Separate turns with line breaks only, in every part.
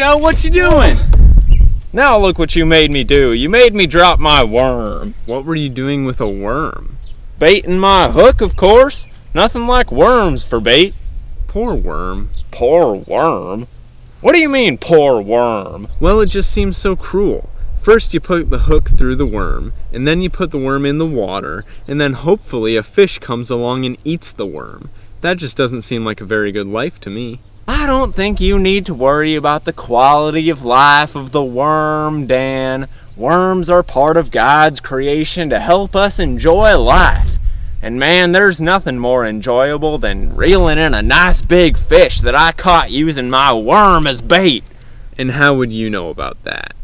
Del, what you doing?
Now look what you made me do. You made me drop my worm.
What were you doing with a worm?
Baiting my hook, of course. Nothing like worms for bait.
Poor worm.
Poor worm? What do you mean, poor worm?
Well, it just seems so cruel. First you put the hook through the worm, and then you put the worm in the water, and then hopefully a fish comes along and eats the worm. That just doesn't seem like a very good life to me.
I don't think you need to worry about the quality of life of the worm, Dan. Worms are part of God's creation to help us enjoy life. And man, there's nothing more enjoyable than reeling in a nice big fish that I caught using my worm as bait.
And how would you know about that?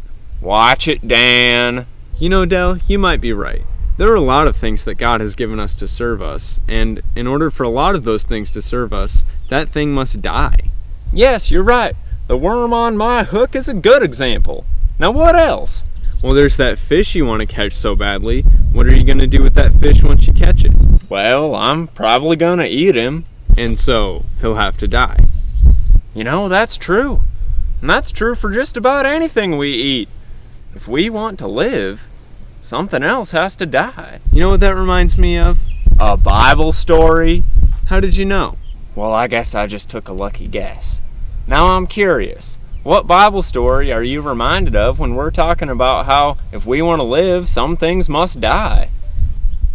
Watch it, Dan.
You know, Del, you might be right. There are a lot of things that God has given us to serve us, and in order for a lot of those things to serve us, that thing must die.
Yes, you're right. The worm on my hook is a good example. Now what else?
Well, there's that fish you want to catch so badly. What are you going to do with that fish once you catch it?
Well, I'm probably going to eat him.
And so, he'll have to die.
You know, that's true. And that's true for just about anything we eat. If we want to live, something else has to die.
You know what that reminds me of?
A Bible story?
How did you know?
Well, I guess I just took a lucky guess. Now I'm curious. What Bible story are you reminded of when we're talking about how if we want to live, some things must die?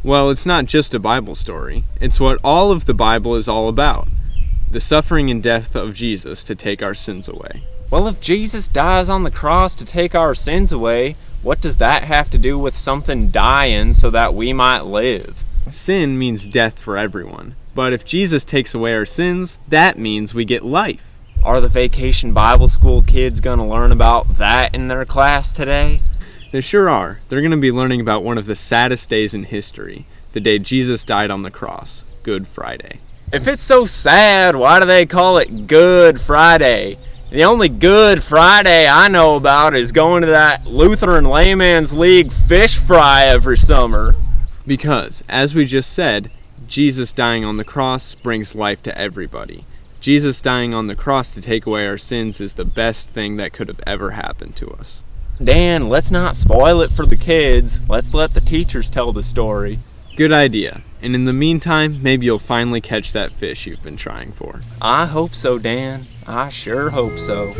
Well, it's not just a Bible story. It's what all of the Bible is all about. The suffering and death of Jesus to take our sins away.
Well, if Jesus dies on the cross to take our sins away, what does that have to do with something dying so that we might live?
Sin means death for everyone. But if Jesus takes away our sins, that means we get life.
Are the Vacation Bible School kids going to learn about that in their class today?
They sure are. They're going to be learning about one of the saddest days in history, the day Jesus died on the cross, Good Friday.
If it's so sad, why do they call it Good Friday? The only Good Friday I know about is going to that Lutheran Layman's League fish fry every summer.
Because, as we just said, Jesus dying on the cross brings life to everybody. Jesus dying on the cross to take away our sins is the best thing that could have ever happened to us.
Dan, let's not spoil it for the kids. Let's let the teachers tell the story.
Good idea. And in the meantime, maybe you'll finally catch that fish you've been trying for.
I hope so, Dan. I sure hope so.